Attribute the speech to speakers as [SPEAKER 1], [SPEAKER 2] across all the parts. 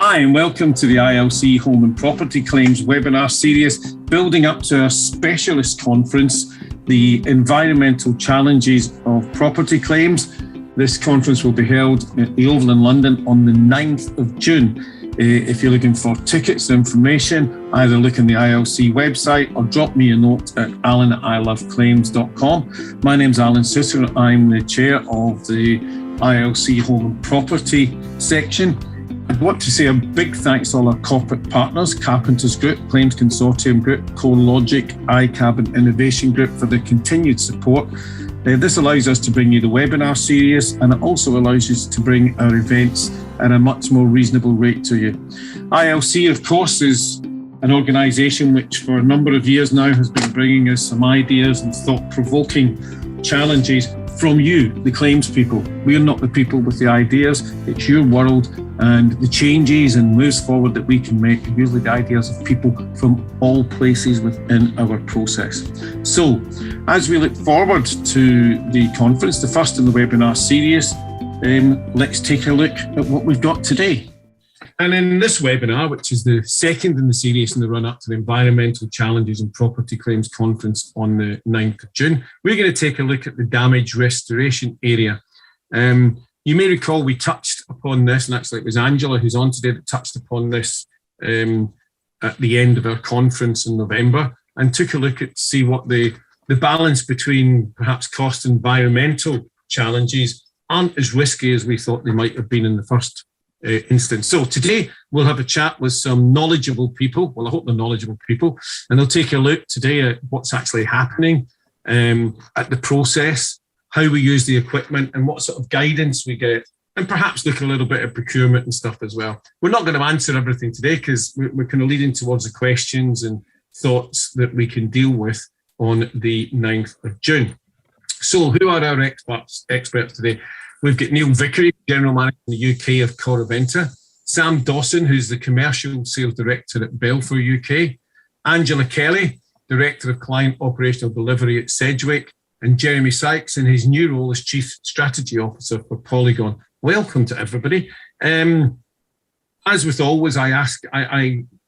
[SPEAKER 1] Hi and welcome to the ILC Home and Property Claims webinar series building up to our specialist conference, the Environmental Challenges of Property Claims. This conference will be held at the Oval in London on the 9th of June. If you're looking for tickets and information, either look on the ILC website or drop me a note at alan@iloveclaims.com. My name's Alan Sisser. I'm the chair of the ILC Home and Property section. I want to say a big thanks to all our corporate partners, Carpenters Group, Claims Consortium Group, CoreLogic, iCab and Innovation Group for their continued support. This allows us to bring you the webinar series, and it also allows us to bring our events at a much more reasonable rate to you. ILC, of course, is an organisation which for a number of years now has been bringing us some ideas and thought-provoking challenges from you, the claims people. We're not the people with the ideas, it's your world and the changes and moves forward that we can make, usually the ideas of people from all places within our process. So, as we look forward to the conference, the first in the webinar series, let's take a look at what we've got today. And in this webinar, which is the second in the series in the run-up to the Environmental Challenges and Property Claims Conference on the 9th of June, we're going to take a look at the damage restoration area. You may recall we touched upon this, and actually it was Angela who's on today that touched upon this at the end of our conference in November, and took a look at see what the balance between perhaps cost and environmental challenges aren't as risky as we thought they might have been in the first instance. So today we'll have a chat with some knowledgeable people. Well, I hope they're knowledgeable people, and they'll take a look today at what's actually happening at the process, how we use the equipment and what sort of guidance we get, and perhaps look a little bit at procurement and stuff as well. We're not going to answer everything today because we're kind of leading towards the questions and thoughts that we can deal with on the 9th of June. So who are our experts today? We've got Neil Vickery, General Manager in the UK of Corroventa, Sam Dawson, who's the Commercial Sales Director at Belfor UK, Angela Kelly, Director of Client Operational Delivery at Sedgwick, and Jeremy Sykes in his new role as Chief Strategy Officer for Polygon. Welcome to everybody. As with always, I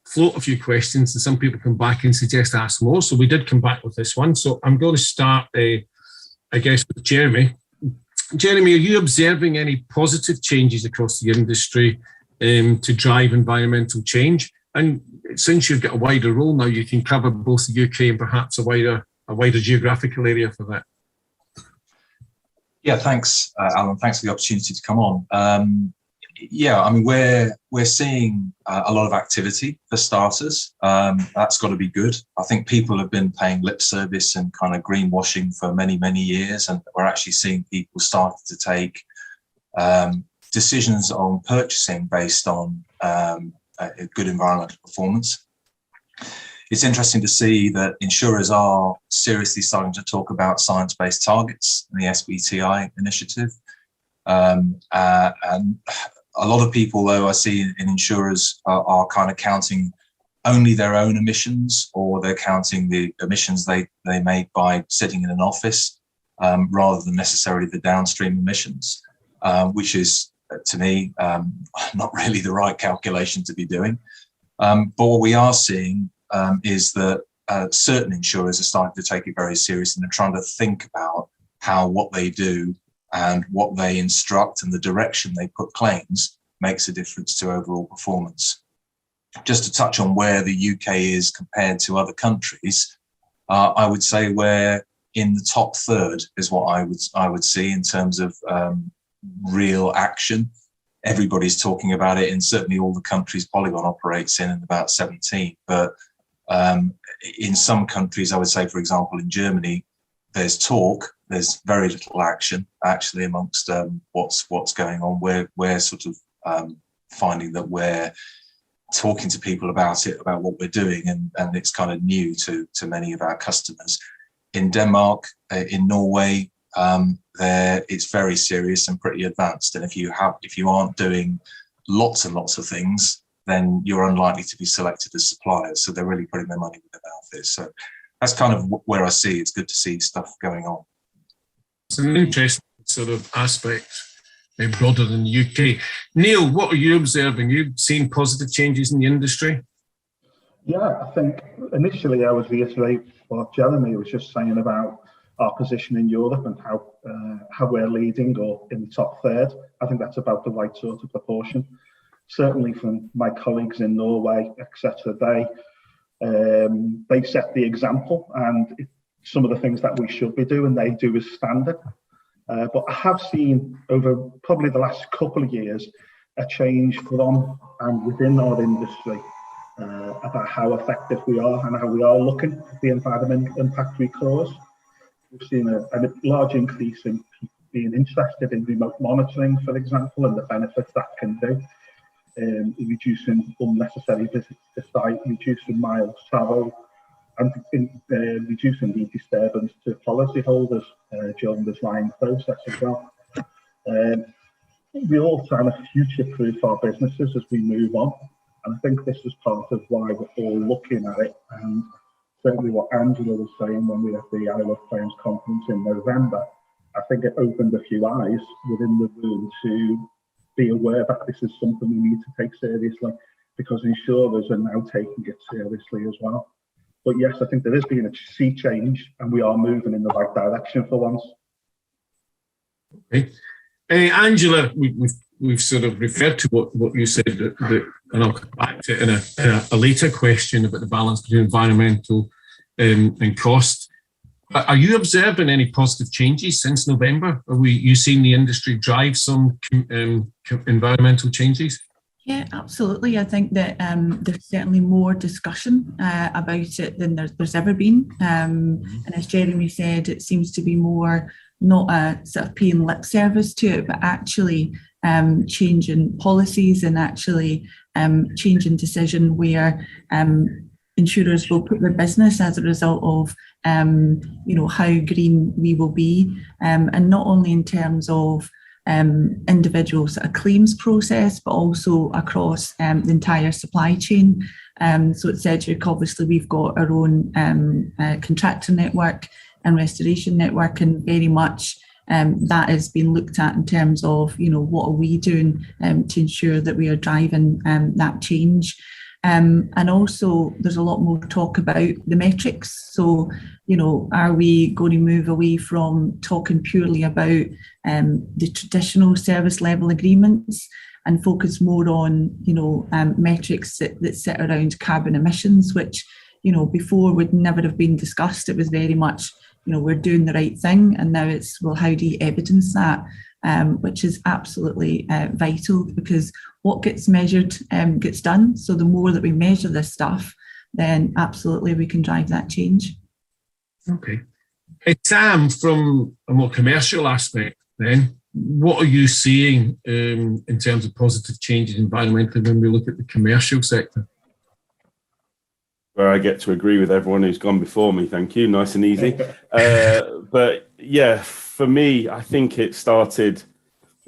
[SPEAKER 1] float a few questions and some people come back and suggest I ask more. So we did come back with this one. So I'm going to start, I guess, with Jeremy. Jeremy, are you observing any positive changes across the industry to drive environmental change? And since you've got a wider role now, you can cover both the UK and perhaps a wider geographical area for that.
[SPEAKER 2] Yeah, thanks, Alan. Thanks for the opportunity to come on. Yeah, I mean, we're seeing a lot of activity for starters. That's got to be good. I think people have been paying lip service and kind of greenwashing for many, many years, and we're actually seeing people start to take decisions on purchasing based on a good environmental performance. It's interesting to see that insurers are seriously starting to talk about science-based targets in the SBTI initiative. And a lot of people, though, I see in insurers are kind of counting only their own emissions, or they're counting the emissions they make by sitting in an office rather than necessarily the downstream emissions, which is, to me, not really the right calculation to be doing. But what we are seeing is that certain insurers are starting to take it very seriously and are trying to think about how what they do and what they instruct and the direction they put claims makes a difference to overall performance. Just to touch on where the UK is compared to other countries, I would say we're in the top third is what I would see in terms of real action. Everybody's talking about it in certainly all the countries Polygon operates in about 17. But in some countries, I would say, for example, in Germany, there's talk, there's very little action actually amongst what's going on. We're sort of finding that we're talking to people about it, about what we're doing, and it's kind of new to many of our customers. In Denmark, in Norway, it's very serious and pretty advanced. And if you aren't doing lots and lots of things, then you're unlikely to be selected as suppliers. So they're really putting their money where their mouth is. So that's kind of where I see it's good to see stuff going on.
[SPEAKER 1] It's an interesting sort of aspect broader than the UK. Neil, what are you observing? You've seen positive changes in the industry?
[SPEAKER 3] Yeah, I think initially I was reiterating what Jeremy was just saying about our position in Europe and how we're leading or in the top third. I think that's about the right sort of proportion. Certainly from my colleagues in Norway, etc., they set the example, and some of the things that we should be doing, they do as standard. But I have seen over probably the last couple of years a change from and within our industry about how effective we are and how we are looking at the environmental impact we cause. We've seen a large increase in people being interested in remote monitoring, for example, and the benefits that can do. Reducing unnecessary visits to site, reducing miles travelled, and reducing the disturbance to policyholders during the design process as well. We're all trying to future-proof our businesses as we move on, and I think this is part of why we're all looking at it. And certainly what Angela was saying when we were at the Isle of Claims conference in November, I think it opened a few eyes within the room to be aware that this is something we need to take seriously, because insurers are now taking it seriously as well. But yes, I think there is being a sea change, and we are moving in the right direction for once.
[SPEAKER 1] Okay. Angela, we've sort of referred to what you said, and I'll come back to it in a later question about the balance between environmental and cost. Are you observing any positive changes since November? Are you seeing the industry drive some environmental changes?
[SPEAKER 4] Yeah, absolutely. I think that there's certainly more discussion about it than there's ever been. And as Jeremy said, it seems to be more not a sort of paying lip service to it, but actually changing policies and actually changing decision where insurers will put their business as a result of how green we will be, and not only in terms of individual sort of claims process, but also across the entire supply chain. So at Cedric, obviously, we've got our own contractor network and restoration network, and very much that has been looked at in terms of, what are we doing to ensure that we are driving that change. And also there's a lot more talk about the metrics. So, are we going to move away from talking purely about the traditional service level agreements and focus more on, metrics that sit around carbon emissions, which, before would never have been discussed. It was very much, we're doing the right thing. And now it's, well, how do you evidence that? Which is absolutely vital, because what gets measured gets done. So the more that we measure this stuff, then absolutely we can drive that change. Okay.
[SPEAKER 1] Hey, Sam, from a more commercial aspect then, what are you seeing in terms of positive changes environmentally when we look at the commercial sector?
[SPEAKER 5] Where I get to agree with everyone who's gone before me, thank you, nice and easy. But yeah, for me, I think it started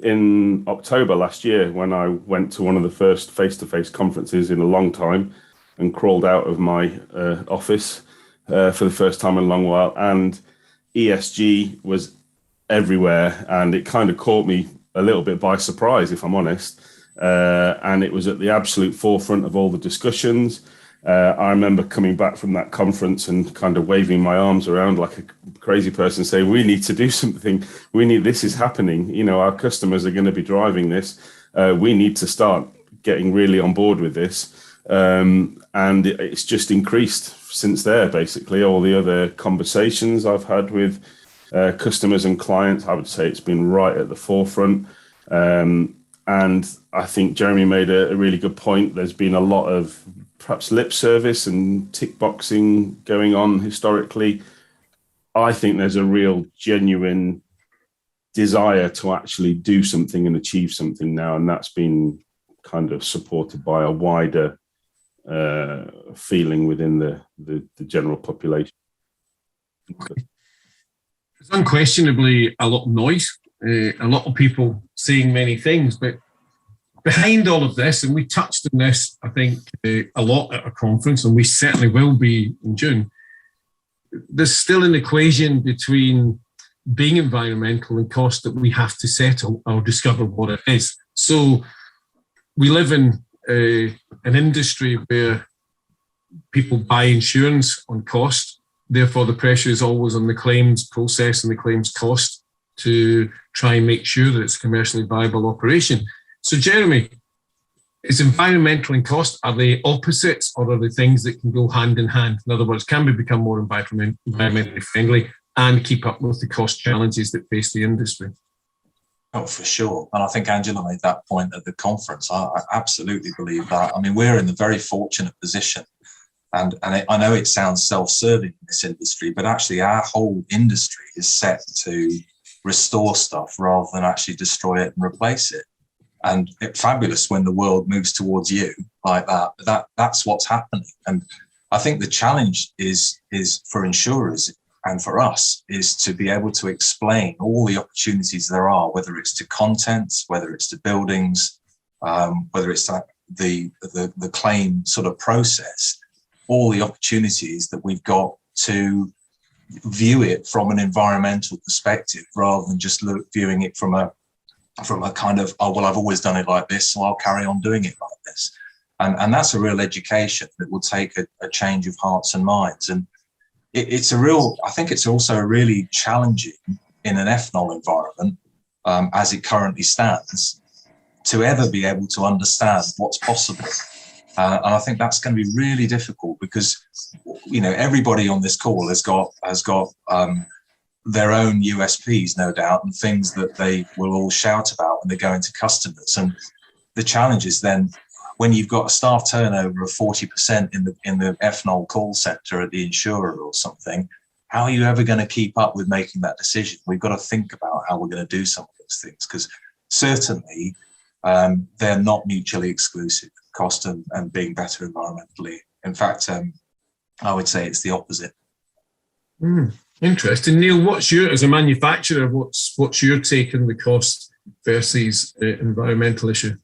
[SPEAKER 5] in October last year when I went to one of the first face-to-face conferences in a long time and crawled out of my office for the first time in a long while. And ESG was everywhere, and it kind of caught me a little bit by surprise, if I'm honest. And it was at the absolute forefront of all the discussions. I remember coming back from that conference and kind of waving my arms around like a crazy person, saying, we need to do something. This is happening. Our customers are going to be driving this. We need to start getting really on board with this. And it's just increased since there, basically. All the other conversations I've had with customers and clients, I would say it's been right at the forefront. And I think Jeremy made a really good point. There's been a lot of perhaps lip service and tick boxing going on historically. I think there's a real genuine desire to actually do something and achieve something now, and that's been kind of supported by a wider feeling within the general population.
[SPEAKER 1] There's unquestionably a lot of noise, a lot of people saying many things, but behind all of this, and we touched on this, I think, a lot at our conference, and we certainly will be in June, there's still an equation between being environmental and cost that we have to settle or discover what it is. So we live in an industry where people buy insurance on cost. Therefore, the pressure is always on the claims process and the claims cost to try and make sure that it's a commercially viable operation. So, Jeremy, is environmental and cost, are they opposites, or are they things that can go hand in hand? In other words, can we become more environmentally friendly and keep up with the cost challenges that face the industry?
[SPEAKER 2] Oh, for sure. And I think Angela made that point at the conference. I absolutely believe that. I mean, we're in the very fortunate position. And I know it sounds self-serving in this industry, but actually our whole industry is set to restore stuff rather than actually destroy it and replace it. And it's fabulous when the world moves towards you like that. That's what's happening. And I think the challenge is for insurers and for us is to be able to explain all the opportunities there are, whether it's to contents, whether it's to buildings, whether it's the claim sort of process, all the opportunities that we've got to view it from an environmental perspective rather than just viewing it from a kind of, oh, well, I've always done it like this, so I'll carry on doing it like this. And that's a real education that will take a change of hearts and minds. And I think it's also really challenging in an ethanol environment, as it currently stands, to ever be able to understand what's possible. And I think that's going to be really difficult because, you know, everybody on this call has got their own USPs, no doubt, and things that they will all shout about when they go into customers. And the challenge is then when you've got a staff turnover of 40% in the ethanol call sector at the insurer or something, how are you ever going to keep up with making that decision? We've got to think about how we're going to do some of those things, because certainly they're not mutually exclusive, cost and being better environmentally. In fact, I would say it's the opposite.
[SPEAKER 1] Interesting. Neil, as a manufacturer, what's your take on the cost versus environmental issue?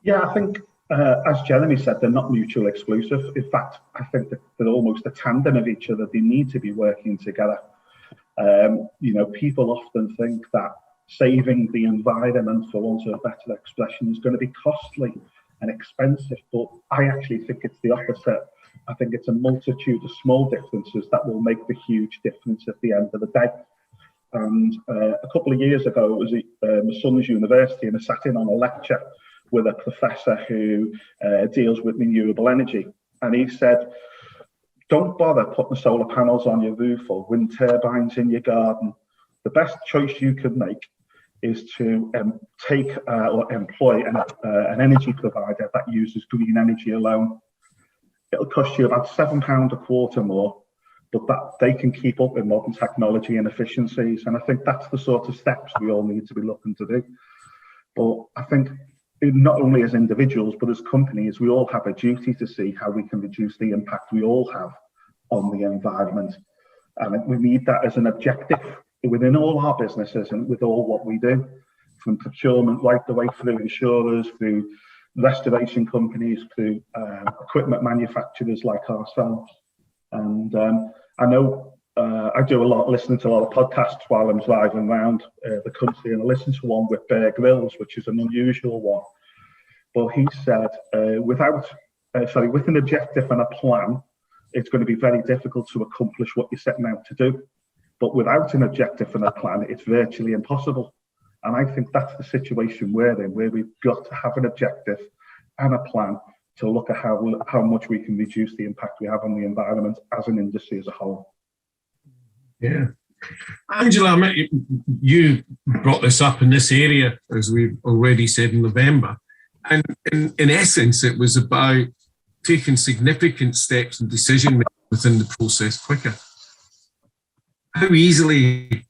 [SPEAKER 3] Yeah, I think, as Jeremy said, they're not mutually exclusive. In fact, I think that they're almost a tandem of each other. They need to be working together. You know, people often think that saving the environment, for want of a better expression, is going to be costly and expensive, but I actually think it's the opposite. I think it's a multitude of small differences that will make the huge difference at the end of the day. And a couple of years ago, it was my son's university, and I sat in on a lecture with a professor who deals with renewable energy. And he said, don't bother putting solar panels on your roof or wind turbines in your garden. The best choice you could make is to take or employ an energy provider that uses green energy alone. It'll cost you about £7 a quarter more, but that they can keep up with modern technology and efficiencies. And I think that's the sort of steps we all need to be looking to do. But I think not only as individuals, but as companies, we all have a duty to see how we can reduce the impact we all have on the environment. And we need that as an objective within all our businesses and with all what we do, from procurement right the way through insurers, through restoration companies, through equipment manufacturers like ourselves. And I know I do listening to a lot of podcasts while I'm driving around the country, and I listened to one with Bear Grylls, which is an unusual one. But he said, with an objective and a plan, it's going to be very difficult to accomplish what you're setting out to do. But without an objective and a plan, it's virtually impossible. And I think that's the situation we're in, where we've got to have an objective and a plan to look at how much we can reduce the impact we have on the environment as an industry as a whole.
[SPEAKER 1] Yeah. Angela, you brought this up in this area, as we've already said, in November. And in essence, it was about taking significant steps and decision making within the process quicker. How easily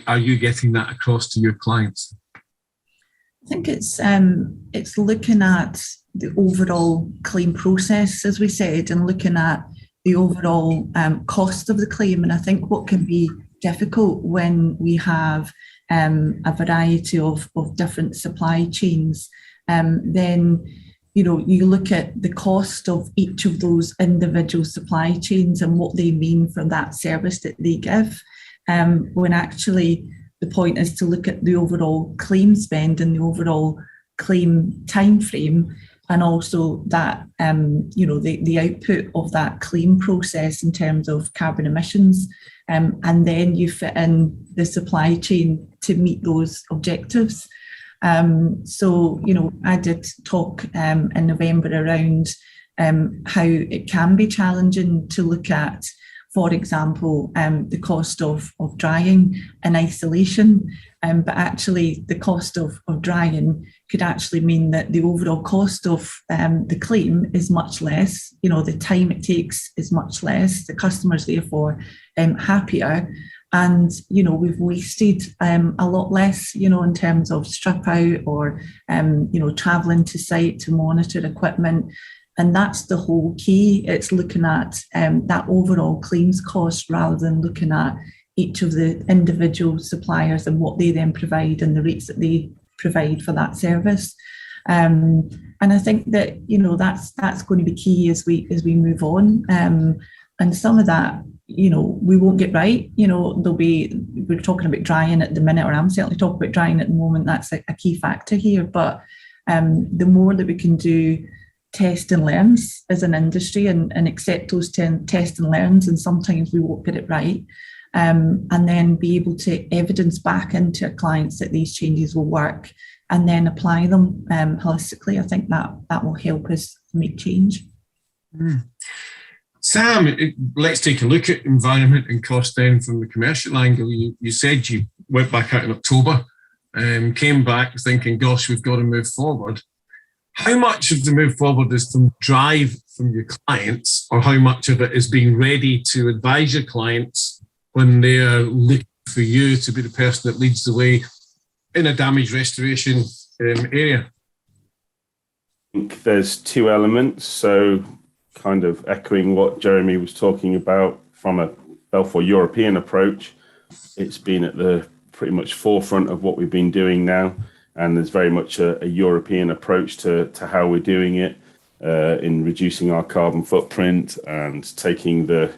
[SPEAKER 1] are you getting that across to your clients?
[SPEAKER 4] I think it's looking at the overall claim process, as we said, and looking at the overall cost of the claim. And I think what can be difficult when we have a variety of different supply chains, then you look at the cost of each of those individual supply chains and what they mean for that service that they give. when actually the point is to look at the overall claim spend and the overall claim time frame, and also that the output of that claim process in terms of carbon emissions, and then you fit in the supply chain to meet those objectives. So I did talk in November around how it can be challenging to look at, for example, the cost of drying in isolation, but actually the cost of drying could actually mean that the overall cost of the claim is much less. The time it takes is much less. The customer's therefore happier. And, we've wasted a lot less, in terms of strip out or, travelling to site to monitor equipment. And that's the whole key. It's looking at that overall claims cost rather than looking at each of the individual suppliers and what they then provide and the rates that they provide for that service. And I think that, that's going to be key as we move on. And some of that, we won't get right. We're talking about drying at the minute, or I'm certainly talking about drying at the moment. That's a key factor here. But the more that we can do test and learns as an industry and accept those test and learns, and sometimes we won't get it right, and then be able to evidence back into our clients that these changes will work and then apply them holistically, I think that will help us make change.
[SPEAKER 1] Sam, let's take a look at environment and cost then from the commercial angle. You said you went back out in October, came back thinking, gosh, we've got to move forward. How much of the move forward is from drive from your clients, or how much of it is being ready to advise your clients when they're looking for you to be the person that leads the way in a damage restoration area?
[SPEAKER 5] I think there's two elements. So kind of echoing what Jeremy was talking about from a Balfour European approach, it's been at the pretty much forefront of what we've been doing now. And there's very much a European approach to how we're doing it in reducing our carbon footprint and taking the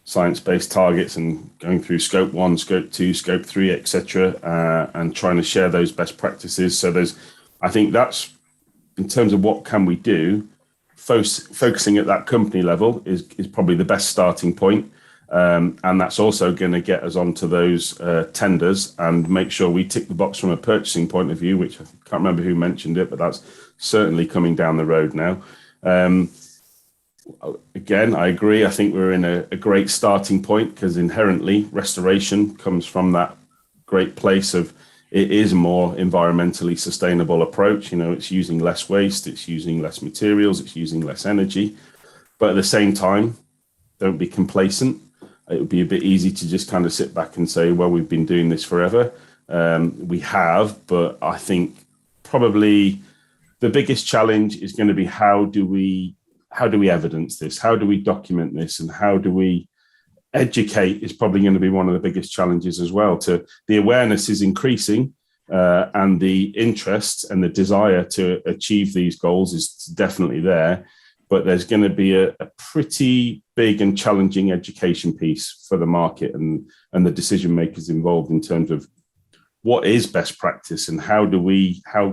[SPEAKER 5] science-based targets and going through scope 1, scope 2, scope 3, etc., and trying to share those best practices. So I think that's, in terms of what can we do, focusing at that company level is probably the best starting point. And that's also going to get us onto those tenders and make sure we tick the box from a purchasing point of view, which I can't remember who mentioned it, but that's certainly coming down the road now. Again, I agree. I think we're in a great starting point because inherently restoration comes from that great place of it is a more environmentally sustainable approach. It's using less waste, it's using less materials, it's using less energy. But at the same time, don't be complacent. It would be a bit easy to just kind of sit back and say, well, we've been doing this forever. We have, but I think probably the biggest challenge is going to be how do we evidence this? How do we document this? And how do we educate is probably going to be one of the biggest challenges as well. The awareness is increasing and the interest and the desire to achieve these goals is definitely there. But there's going to be a pretty big and challenging education piece for the market and the decision makers involved in terms of what is best practice and how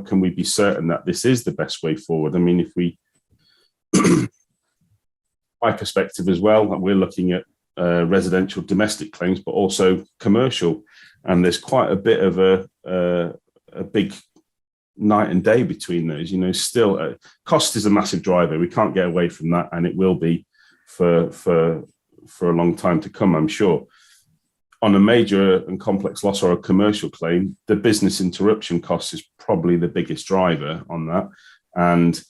[SPEAKER 5] can we be certain that this is the best way forward. I mean, if we, my perspective as well, we're looking at residential domestic claims, but also commercial, and there's quite a bit of a big night and day between those. Still cost is a massive driver. We can't get away from that, and it will be for a long time to come, I'm sure. On a major and complex loss or a commercial claim, the business interruption cost is probably the biggest driver on that, and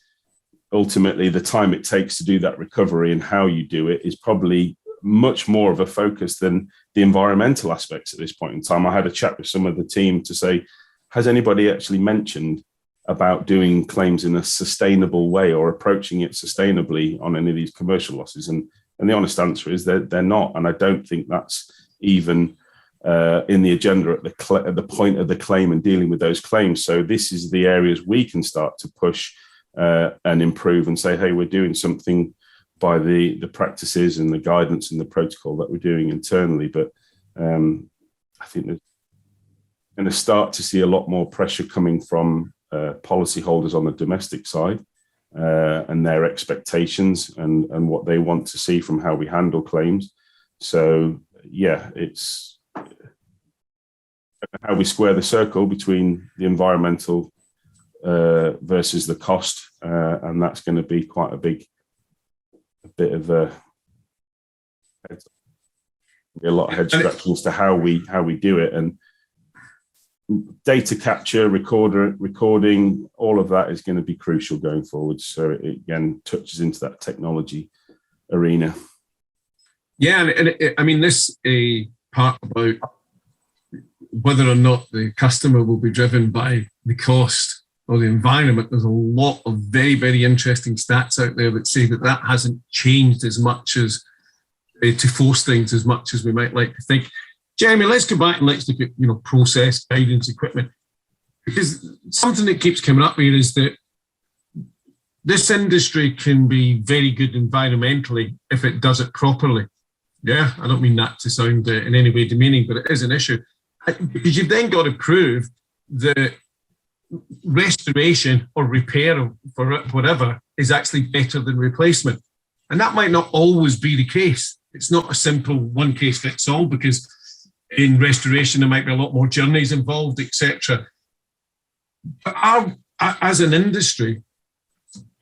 [SPEAKER 5] ultimately the time it takes to do that recovery and how you do it is probably much more of a focus than the environmental aspects at this point in time. I had a chat with some of the team to say, has anybody actually mentioned about doing claims in a sustainable way or approaching it sustainably on any of these commercial losses? And the honest answer is they're not. And I don't think that's even in the agenda at the point of the claim and dealing with those claims. So this is the areas we can start to push and improve and say, hey, we're doing something by the practices and the guidance and the protocol that we're doing internally. But think there's going to start to see a lot more pressure coming from policyholders on the domestic side and their expectations and what they want to see from how we handle claims. So yeah, it's how we square the circle between the environmental versus the cost, and that's going to be quite a bit of a lot of head scratching as to how we do it. And data capture, recording, all of that is going to be crucial going forward. So it again touches into that technology arena.
[SPEAKER 1] Yeah, I mean, this part about whether or not the customer will be driven by the cost or the environment, there's a lot of very, very interesting stats out there that say that hasn't changed as much as to force things as much as we might like to think. Jeremy, let's go back and let's look at, process, guidance, equipment, because something that keeps coming up here is that this industry can be very good environmentally if it does it properly. Yeah, I don't mean that to sound in any way demeaning, but it is an issue. Because you've then got to prove that restoration or repair for whatever is actually better than replacement. And that might not always be the case. It's not a simple one case fits all, because in restoration there might be a lot more journeys involved, etc. But as an industry,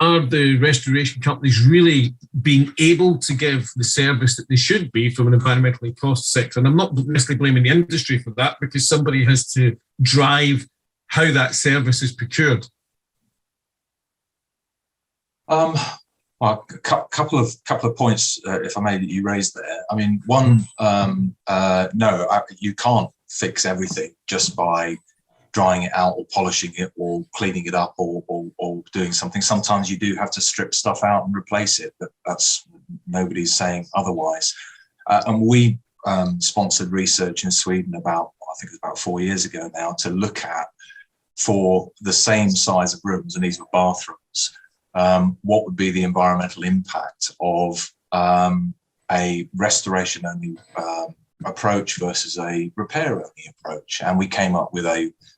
[SPEAKER 1] are the restoration companies really being able to give the service that they should be from an environmentally cost sector? And I'm not necessarily blaming the industry for that, because somebody has to drive how that service is procured.
[SPEAKER 2] Well, a couple of points, if I may, that you raised there. I mean, one, no, you can't fix everything just by drying it out or polishing it or cleaning it up or doing something. Sometimes you do have to strip stuff out and replace it, but nobody's saying otherwise. And we sponsored research in Sweden I think it was about 4 years ago now, to look at, for the same size of rooms, and these were bathrooms, what would be the environmental impact of a restoration-only approach versus a repair-only approach. And we came up with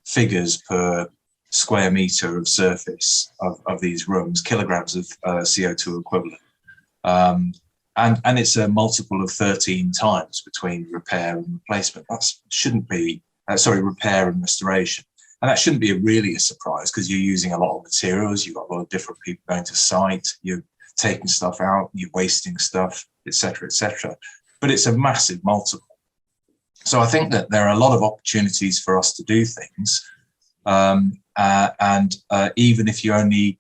[SPEAKER 2] figures per square metre of surface of these rooms, kilograms of CO2 equivalent. And it's a multiple of 13 times between repair and replacement. That shouldn't be, repair and restoration. And that shouldn't be really a surprise, because you're using a lot of materials, you've got a lot of different people going to site, you're taking stuff out, you're wasting stuff, etc., etc. But it's a massive multiple. So I think that there are a lot of opportunities for us to do things. And even if you only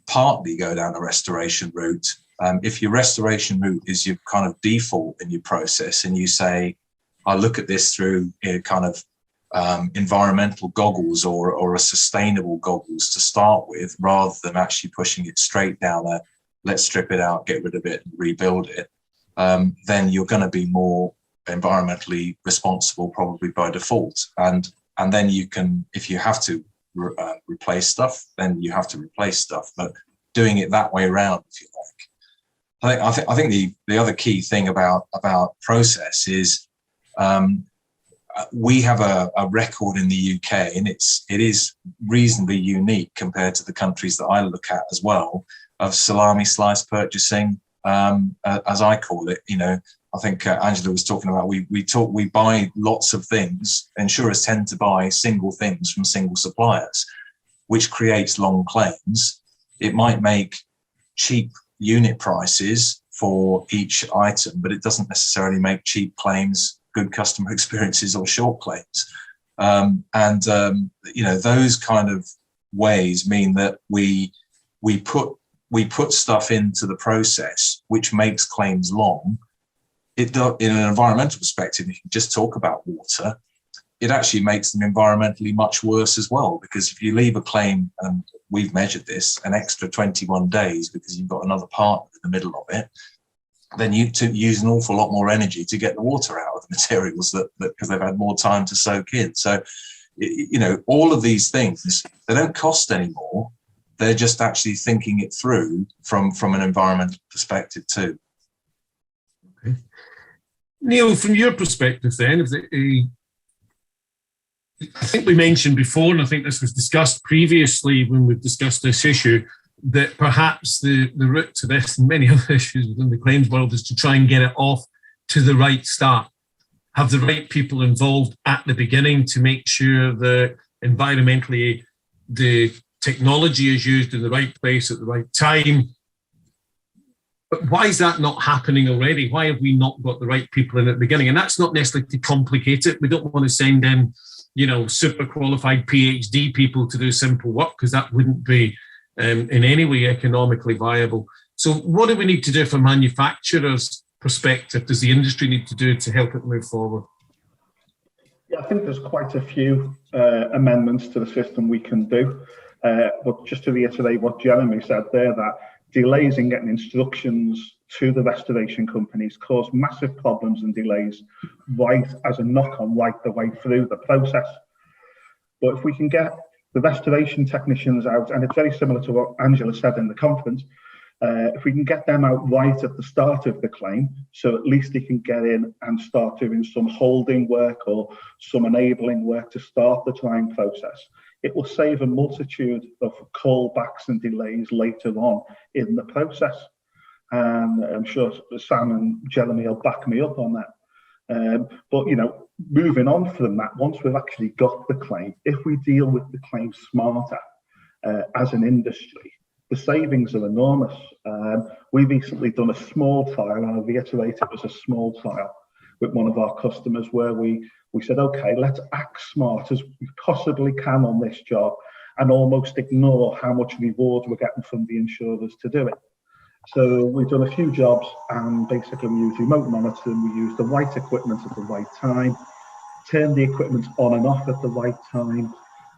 [SPEAKER 2] partly go down a restoration route, if your restoration route is your kind of default in your process, and you say, I look at this through kind of environmental goggles or a sustainable goggles to start with, rather than actually pushing it straight down let's strip it out, get rid of it and rebuild it, then you're going to be more environmentally responsible probably by default. And then you can, if you have to replace stuff, then you have to replace stuff, but doing it that way around, if you like. I think the other key thing about process is we have a record in the UK, and it is reasonably unique compared to the countries that I look at as well, of salami slice purchasing, as I call it. I think Angela was talking about, we buy lots of things. Insurers tend to buy single things from single suppliers, which creates long claims. It might make cheap unit prices for each item, but it doesn't necessarily make cheap claims good customer experiences or short claims. Those kind of ways mean that we put stuff into the process which makes claims long. In an environmental perspective, if you just talk about water, it actually makes them environmentally much worse as well, because if you leave a claim, and we've measured this, an extra 21 days because you've got another partner in the middle of it, then you use an awful lot more energy to get the water out of the materials because they've had more time to soak in. So, all of these things, they don't cost anymore. They're just actually thinking it through from an environmental perspective too.
[SPEAKER 1] Okay. Neil, from your perspective then, I think we mentioned before, and I think this was discussed previously when we've discussed this issue, that perhaps the route to this and many other issues within the claims world is to try and get it off to the right start. Have the right people involved at the beginning to make sure that environmentally the technology is used in the right place at the right time. But why is that not happening already? Why have we not got the right people in at the beginning? And that's not necessarily to complicate it. We don't want to send in, super qualified PhD people to do simple work, because that wouldn't be in any way economically viable. So what do we need to do from manufacturers' perspective? Does the industry need to do to help it move forward?
[SPEAKER 3] Yeah, I think there's quite a few amendments to the system we can do. But just to reiterate what Jeremy said there, that delays in getting instructions to the restoration companies cause massive problems and delays right as a knock-on right the way through the process. But if we can get the restoration technicians out, and it's very similar to what Angela said in the conference, if we can get them out right at the start of the claim, so at least they can get in and start doing some holding work or some enabling work to start the claim process, it will save a multitude of callbacks and delays later on in the process. And I'm sure Sam and Jeremy will back me up on that. But, moving on from that, once we've actually got the claim, if we deal with the claim smarter as an industry, the savings are enormous. We recently done a small trial, and I'll reiterate it was a small trial with one of our customers where we said, okay, let's act smart as we possibly can on this job and almost ignore how much reward we're getting from the insurers to do it. So we've done a few jobs, and basically we use remote monitoring, we use the right equipment at the right time, turn the equipment on and off at the right time,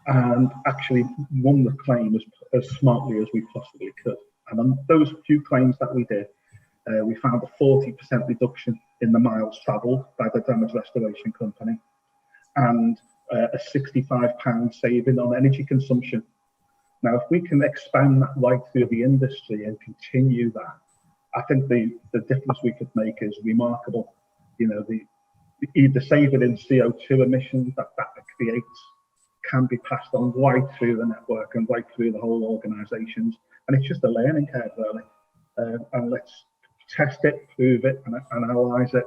[SPEAKER 3] and actually won the claim as smartly as we possibly could. And on those few claims that we did, we found a 40% reduction in the miles travelled by the damage restoration company, and a £65 saving on energy consumption. Now, if we can expand that right through the industry and continue that, I think the difference we could make is remarkable. The saving in CO2 emissions that creates can be passed on right through the network and right through the whole organisations. And it's just a learning curve, really. And let's test it, prove it, and analyse it.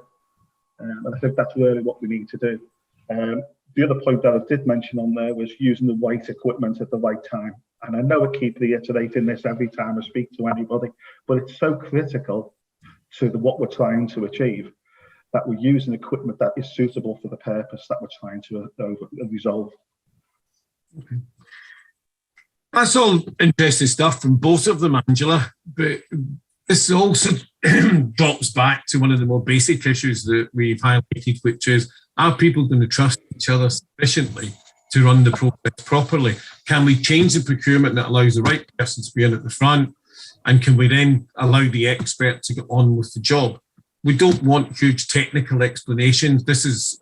[SPEAKER 3] And I think that's really what we need to do. The other point that I did mention on there was using the right equipment at the right time. And I know I keep reiterating this every time I speak to anybody, but it's so critical to what we're trying to achieve that we're using equipment that is suitable for the purpose that we're trying to resolve.
[SPEAKER 1] Okay. That's all interesting stuff from both of them, Angela, but this also drops back to one of the more basic issues that we've highlighted, which is, are people going to trust each other sufficiently to run the process properly? Can we change the procurement that allows the right person to be in at the front? And can we then allow the expert to get on with the job? We don't want huge technical explanations. This is,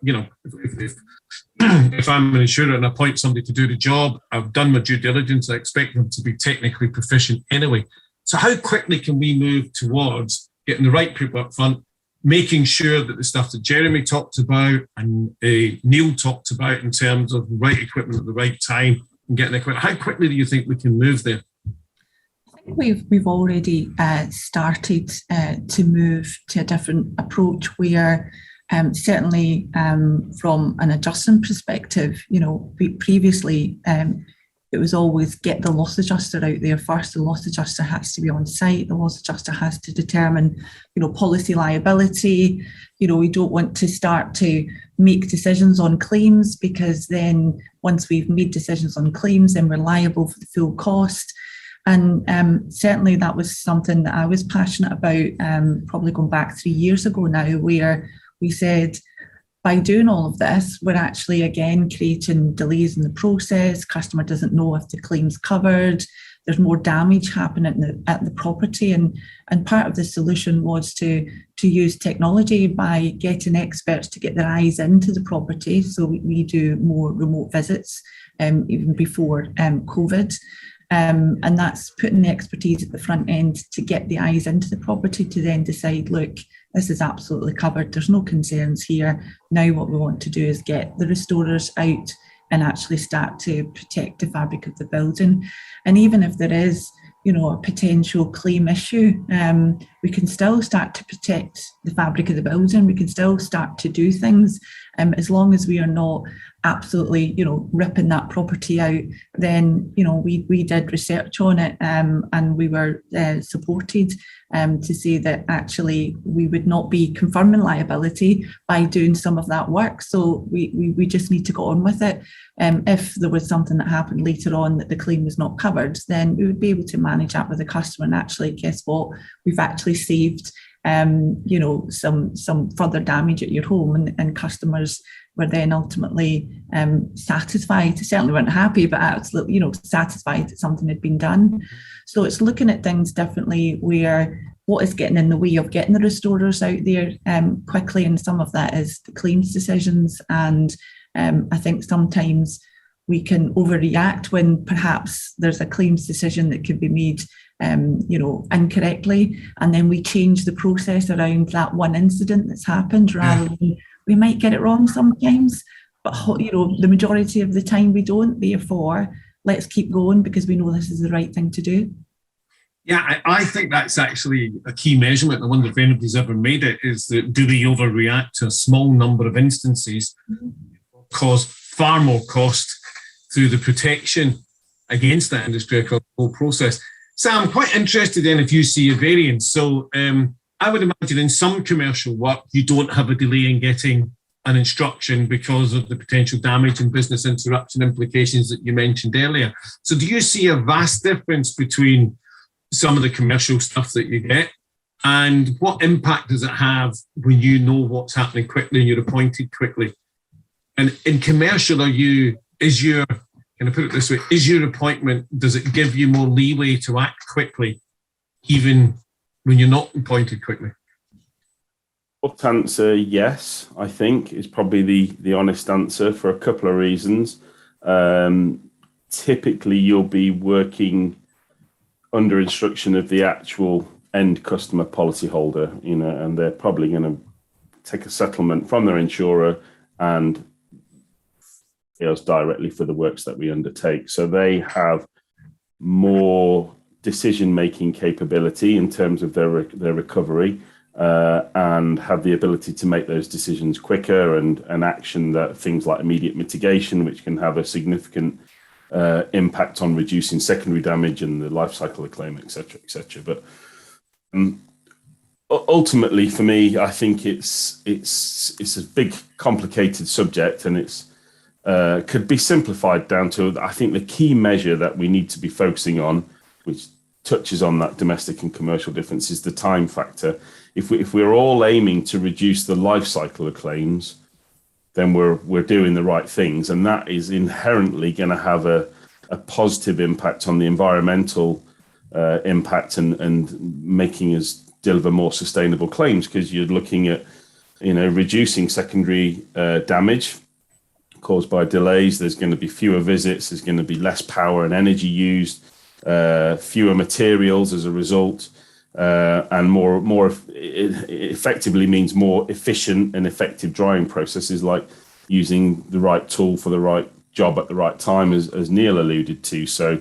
[SPEAKER 1] if I'm an insurer and I appoint somebody to do the job, I've done my due diligence, I expect them to be technically proficient anyway. So how quickly can we move towards getting the right people up front, making sure that the stuff that Jeremy talked about and Neil talked about in terms of the right equipment at the right time and getting equipment, how quickly do you think we can move there?
[SPEAKER 4] I think we've already started to move to a different approach where certainly from an adjusting perspective, previously it was always get the loss adjuster out there first. The loss adjuster has to be on site. The loss adjuster has to determine, policy liability. We don't want to start to make decisions on claims, because then once we've made decisions on claims, then we're liable for the full cost. And certainly that was something that I was passionate about, probably going back 3 years ago now, where we said, by doing all of this, we're actually, again, creating delays in the process. Customer doesn't know if the claim's covered. There's more damage happening at the property. And part of the solution was to use technology by getting experts to get their eyes into the property. So we do more remote visits, even before COVID. And that's putting the expertise at the front end to get the eyes into the property to then decide, look, this is absolutely covered. There's no concerns here. Now what we want to do is get the restorers out and actually start to protect the fabric of the building. And even if there is, you know, a potential claim issue, we can still start to protect the fabric of the building. We can still start to do things, as long as we are not absolutely, you know, ripping that property out. Then, you know, we did research on it, and we were supported to say that actually we would not be confirming liability by doing some of that work. So we just need to go on with it. If there was something that happened later on that the claim was not covered, then we would be able to manage that with the customer. And actually, guess what? We've actually saved, you know, some further damage at your home, and customers were then ultimately satisfied. Certainly weren't happy, but absolutely, you know, satisfied that something had been done. So it's looking at things differently, where what is getting in the way of getting the restorers out there quickly, and some of that is the claims decisions. And I think sometimes we can overreact when perhaps there's a claims decision that could be made, you know, incorrectly, and then we change the process around that one incident that's happened, rather than, we might get it wrong sometimes, but you know, the majority of the time we don't. Therefore, let's keep going, because we know this is the right thing to do.
[SPEAKER 1] Yeah, I think that's actually a key measurement. I wonder if anybody's ever made it, is that do they overreact to a small number of instances, cause far more cost through the protection against that industry across the whole process. Sam, I'm quite interested in if you see a variance. So I would imagine in some commercial work, you don't have a delay in getting an instruction because of the potential damage and business interruption implications that you mentioned earlier. So do you see a vast difference between some of the commercial stuff that you get, and what impact does it have when you know what's happening quickly and you're appointed quickly? And in commercial, can I put it this way, is your appointment, does it give you more leeway to act quickly, even when you're not appointed quickly?
[SPEAKER 5] Short answer, yes, I think is probably the honest answer, for a couple of reasons. Typically, you'll be working under instruction of the actual end customer policyholder, you know, and they're probably going to take a settlement from their insurer and pay us directly for the works that we undertake. So they have more decision-making capability in terms of their recovery, and have the ability to make those decisions quicker and action that things like immediate mitigation, which can have a significant impact on reducing secondary damage and the life cycle of claim, etc., etc. But ultimately, for me, I think it's a big, complicated subject, and it's could be simplified down to, I think, the key measure that we need to be focusing on, which touches on that domestic and commercial difference, is the time factor. If we're all aiming to reduce the life cycle of claims, then we're doing the right things, and that is inherently going to have a positive impact on the environmental impact and making us deliver more sustainable claims, because you're looking at, you know, reducing secondary damage caused by delays. There's going to be fewer visits, there's going to be less power and energy used, fewer materials as a result, and more it effectively means more efficient and effective drying processes, like using the right tool for the right job at the right time, as Neil alluded to. So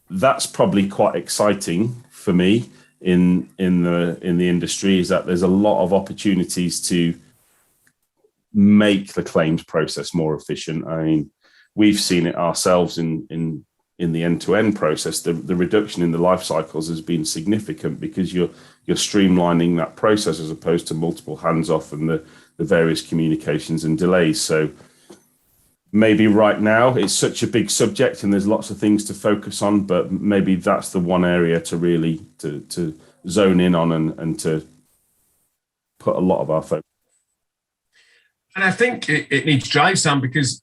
[SPEAKER 5] that's probably quite exciting for me in the industry, is that there's a lot of opportunities to make the claims process more efficient. I mean, we've seen it ourselves in the end-to-end process. The reduction in the life cycles has been significant, because you're streamlining that process as opposed to multiple hands-off and the various communications and delays. So maybe right now it's such a big subject and there's lots of things to focus on, but maybe that's the one area to really to zone in on and to put a lot of our focus.
[SPEAKER 1] And I think it needs drive, Sam, because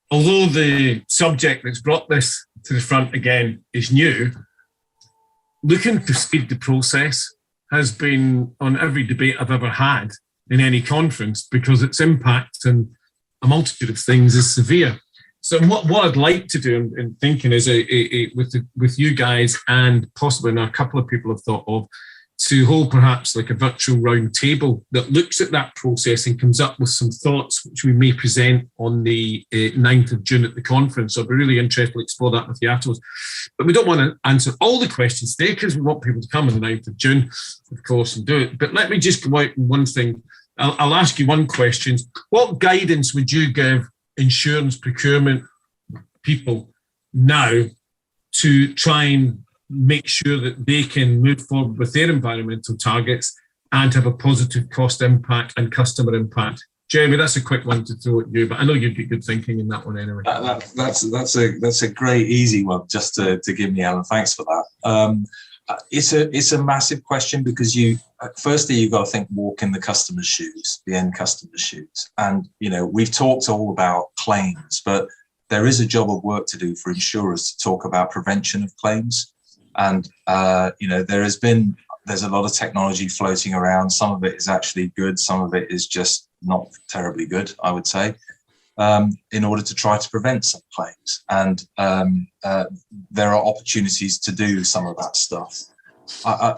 [SPEAKER 1] although the subject that's brought this to the front again is new, looking to speed the process has been on every debate I've ever had in any conference, because its impact and a multitude of things is severe. So what I'd like to do in thinking is with you guys, and possibly now a couple of people have thought of, to hold perhaps like a virtual round table that looks at that process and comes up with some thoughts which we may present on the 9th of June at the conference. So I'd be really interested to explore that with you afterwards. But we don't want to answer all the questions today because we want people to come on the 9th of June, of course, and do it. But let me just go out with one thing. I'll ask you one question. What guidance would you give insurance procurement people now to try and make sure that they can move forward with their environmental targets and have a positive cost impact and customer impact? Jeremy, that's a quick one to throw at you, but I know you'd get good thinking in that one anyway.
[SPEAKER 2] That's a great easy one just to give me, Alan. Thanks for that. It's a massive question because firstly you've got to think walk in the customer's shoes, the end customer's shoes, and we've talked all about claims, but there is a job of work to do for insurers to talk about prevention of claims. And, there's a lot of technology floating around. Some of it is actually good. Some of it is just not terribly good, I would say, in order to try to prevent some claims. And there are opportunities to do some of that stuff.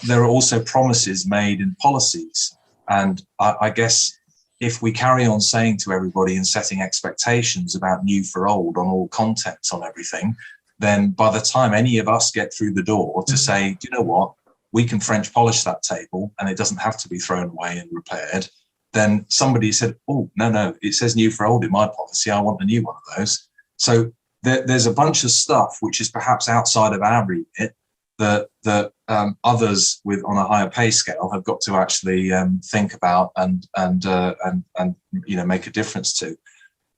[SPEAKER 2] There are also promises made in policies. And I guess if we carry on saying to everybody and setting expectations about new for old on all contents on everything, then by the time any of us get through the door to say, do you know what, we can French polish that table and it doesn't have to be thrown away and repaired, then somebody said, oh, no, it says new for old in my policy. I want a new one of those. So there's a bunch of stuff which is perhaps outside of our remit that others with on a higher pay scale have got to actually think about and make a difference to.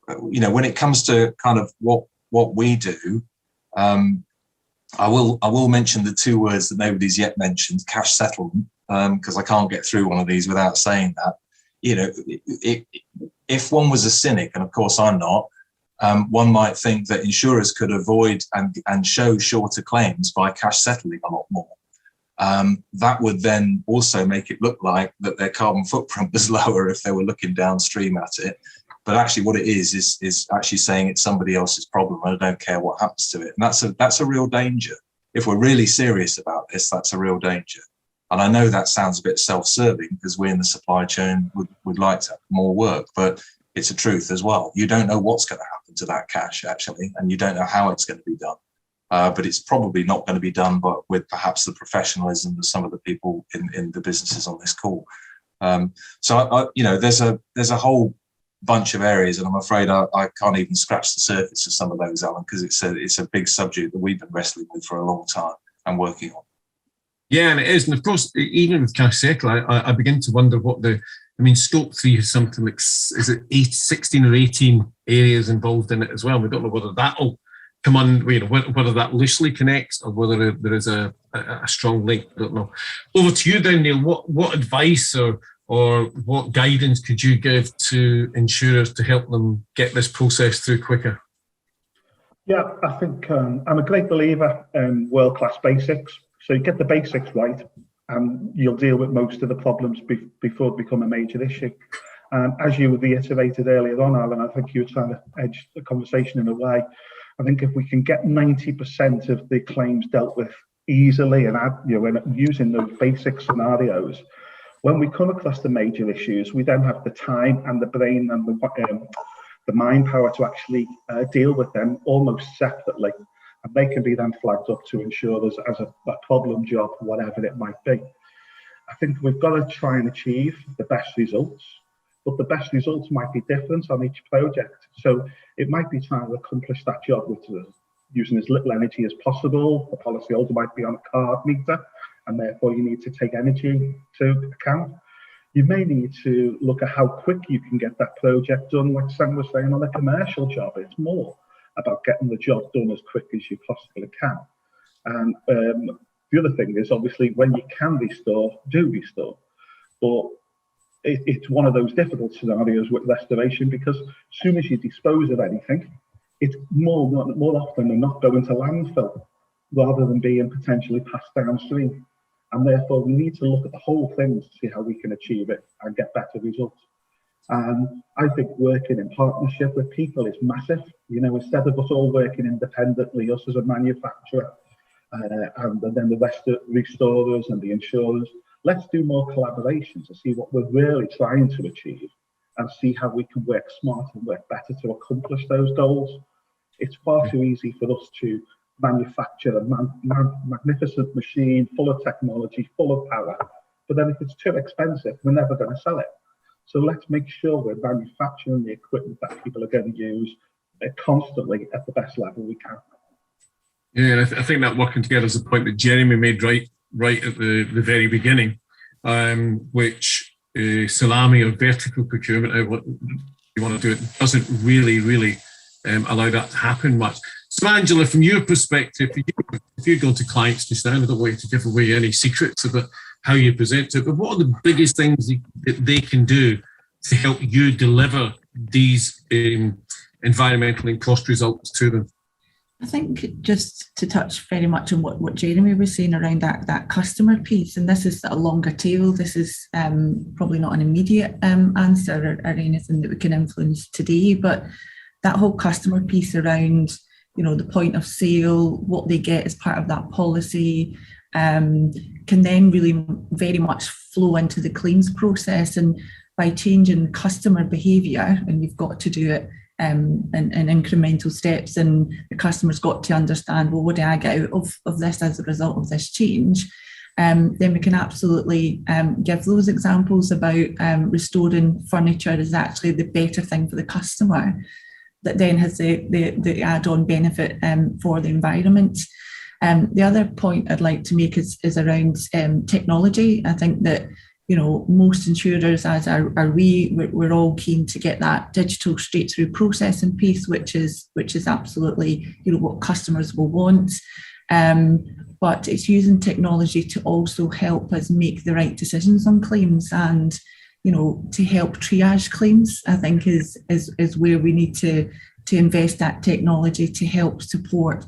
[SPEAKER 2] When it comes to kind of what we do, I will mention the two words that nobody's yet mentioned: cash settlement, because I can't get through one of these without saying that. If one was a cynic, and of course I'm not, one might think that insurers could avoid and show shorter claims by cash settling a lot more. That would then also make it look like that their carbon footprint was lower if they were looking downstream at it. But actually what it is actually saying it's somebody else's problem and I don't care what happens to it. And that's a real danger. If we're really serious about this, that's a real danger. And I know that sounds a bit self-serving because we in the supply chain would like to have more work, but it's a truth as well. You don't know what's going to happen to that cash actually, and you don't know how it's going to be done. But it's probably not going to be done but with perhaps the professionalism of some of the people in the businesses on this call. So there's a whole bunch of areas, and I'm afraid I can't even scratch the surface of some of those, Alan, because it's a big subject that we've been wrestling with for a long time and working on.
[SPEAKER 1] Yeah, and it is. And of course, even with cash settle, I begin to wonder scope 3 is something like, is it 16 or 18 areas involved in it as well? We don't know whether that'll come on, whether that loosely connects or whether there is a strong link. I don't know. Over to you then, Neil. What advice or what guidance could you give to insurers to help them get this process through quicker?
[SPEAKER 3] Yeah, I think I'm a great believer in world-class basics. So you get the basics right and you'll deal with most of the problems before it become a major issue. And as you reiterated earlier on, Alan, I think you were trying to edge the conversation in a way. I think if we can get 90% of the claims dealt with easily and using those basic scenarios, when we come across the major issues, we then have the time and the brain and the mind power to actually deal with them almost separately. And they can be then flagged up to insurers as a problem job, whatever it might be. I think we've got to try and achieve the best results, but the best results might be different on each project. So it might be trying to accomplish that job with using as little energy as possible. The policyholder might be on a card meter, and therefore you need to take energy to account. You may need to look at how quick you can get that project done. Like Sam was saying, on a commercial job, it's more about getting the job done as quick as you possibly can. And the other thing is, obviously, when you can restore, do restore. But it's one of those difficult scenarios with restoration, because as soon as you dispose of anything, it's more often than not going to landfill rather than being potentially passed downstream. And therefore, we need to look at the whole thing to see how we can achieve it and get better results. And I think working in partnership with people is massive. Instead of us all working independently, us as a manufacturer, and then the rest of restorers and the insurers, let's do more collaboration to see what we're really trying to achieve and see how we can work smarter and work better to accomplish those goals. It's far too easy for us to manufacture a magnificent machine full of technology, full of power, but then if it's too expensive, we're never going to sell it. So let's make sure we're manufacturing the equipment that people are going to use constantly at the best level we can.
[SPEAKER 1] Yeah, and I think that working together is a point that Jeremy made right at the very beginning, which salami or vertical procurement, what you want to do, it doesn't really allow that to happen much. So Angela, from your perspective, if you go to clients just now, I don't want you to give away any secrets about how you present it, but what are the biggest things that they can do to help you deliver these environmentally cost results to them?
[SPEAKER 4] I think just to touch very much on what Jeremy was saying around that customer piece, and this is a longer tail. This is probably not an immediate answer or anything that we can influence today, but that whole customer piece around, the point of sale, what they get as part of that policy, can then really very much flow into the claims process. And by changing customer behaviour, and you've got to do it in incremental steps, and the customer's got to understand, well, what do I get out of this as a result of this change? Then we can absolutely give those examples about restoring furniture is actually the better thing for the customer, that then has the add-on benefit for the environment. The other point I'd like to make is around technology. I think that most insurers, as are we're all keen to get that digital straight through processing piece, which is absolutely what customers will want. But it's using technology to also help us make the right decisions on claims, and to help triage claims, I think is where we need to invest that technology to help support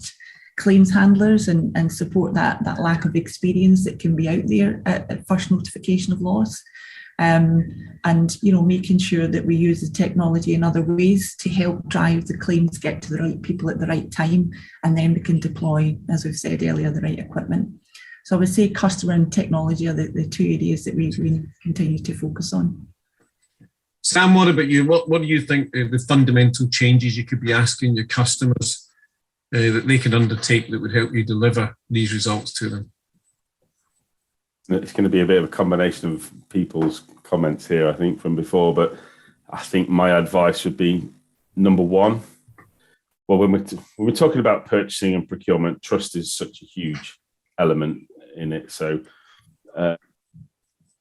[SPEAKER 4] claims handlers and support that lack of experience that can be out there at first notification of loss. And making sure that we use the technology in other ways to help drive the claims get to the right people at the right time, and then we can deploy, as we've said earlier, the right equipment. So I would say customer and technology are the two areas that we continue to focus on.
[SPEAKER 1] Sam, what about you? What do you think the fundamental changes you could be asking your customers that they can undertake that would help you deliver these results to them?
[SPEAKER 5] It's going to be a bit of a combination of people's comments here, I think, from before, but I think my advice would be, number one, well, when we're talking about purchasing and procurement, trust is such a huge element in it. So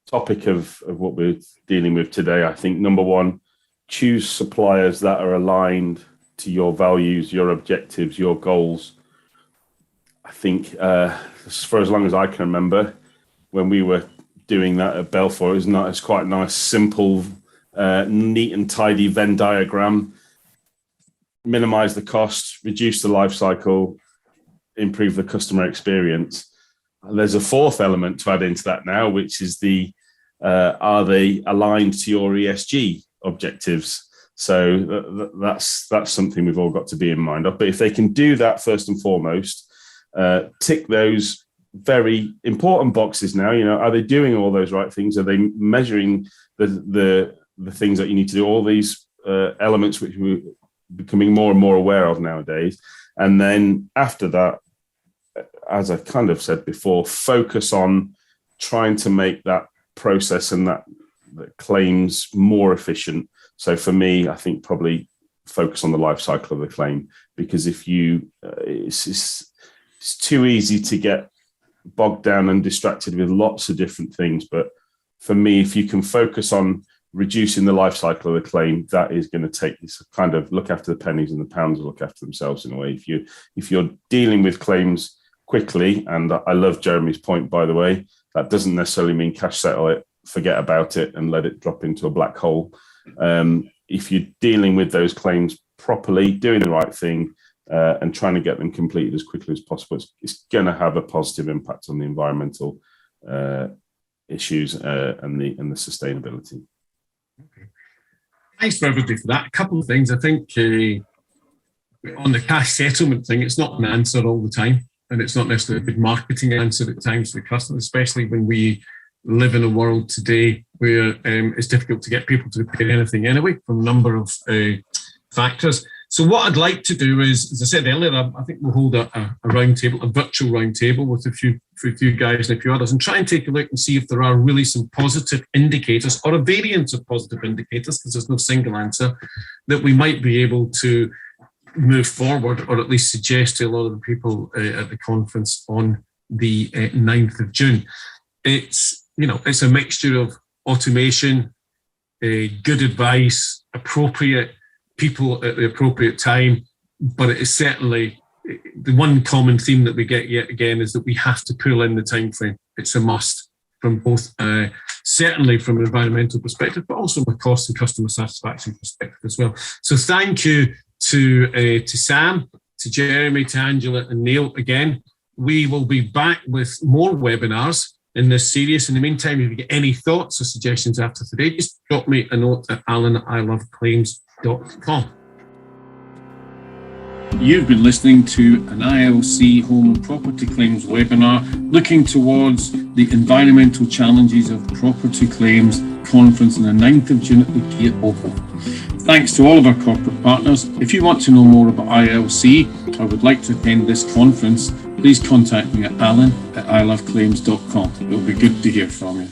[SPEAKER 5] topic of what we're dealing with today, I think, number one, choose suppliers that are aligned to your values, your objectives, your goals. I think for as long as I can remember, when we were doing that at Balfour, it's quite a nice, simple, neat and tidy Venn diagram. Minimize the cost, reduce the life cycle, improve the customer experience. There's a fourth element to add into that now, which is are they aligned to your ESG objectives? So that's something we've all got to be in mind of. But if they can do that first and foremost, tick those very important boxes now. Are they doing all those right things? Are they measuring the things that you need to do? All these elements which we're becoming more and more aware of nowadays. And then after that, as I kind of said before, focus on trying to make that process and that claims more efficient. So for me, I think probably focus on the life cycle of the claim, because if it's too easy to get bogged down and distracted with lots of different things. But for me, if you can focus on reducing the life cycle of the claim, that is going to take this kind of look after the pennies and the pounds look after themselves in a way. If you're dealing with claims quickly, and I love Jeremy's point, by the way, that doesn't necessarily mean cash settle it, forget about it and let it drop into a black hole. If you're dealing with those claims properly, doing the right thing, and trying to get them completed as quickly as possible, it's going to have a positive impact on the environmental issues and the sustainability.
[SPEAKER 1] Okay. Thanks for everybody for that. A couple of things. I think on the cash settlement thing, it's not an answer all the time, and it's not necessarily a big marketing answer at times to the customer, especially when we live in a world today where it's difficult to get people to repair anything anyway, from a number of factors. So what I'd like to do is, as I said earlier, I think we'll hold a round table, a virtual round table with a few guys and a few others, and try and take a look and see if there are really some positive indicators or a variance of positive indicators, because there's no single answer, that we might be able to move forward, or at least suggest to a lot of the people at the conference on the 9th of June. It's a mixture of automation, good advice, appropriate people at the appropriate time, but it is certainly the one common theme that we get yet again is that we have to pull in the time frame. It's a must from both, certainly from an environmental perspective, but also from a cost and customer satisfaction perspective as well. So thank you to Sam, to Jeremy, to Angela and Neil again. We will be back with more webinars in this series. In the meantime, if you get any thoughts or suggestions after today, just drop me a note at alan@iloveclaims.com. You've been listening to an ILC Home and Property Claims webinar looking towards the environmental challenges of property claims conference on the 9th of June at the Kia Oval. Thanks to all of our corporate partners. If you want to know more about ILC or would like to attend this conference, please contact me at alan@iloveclaims.com. It'll be good to hear from you.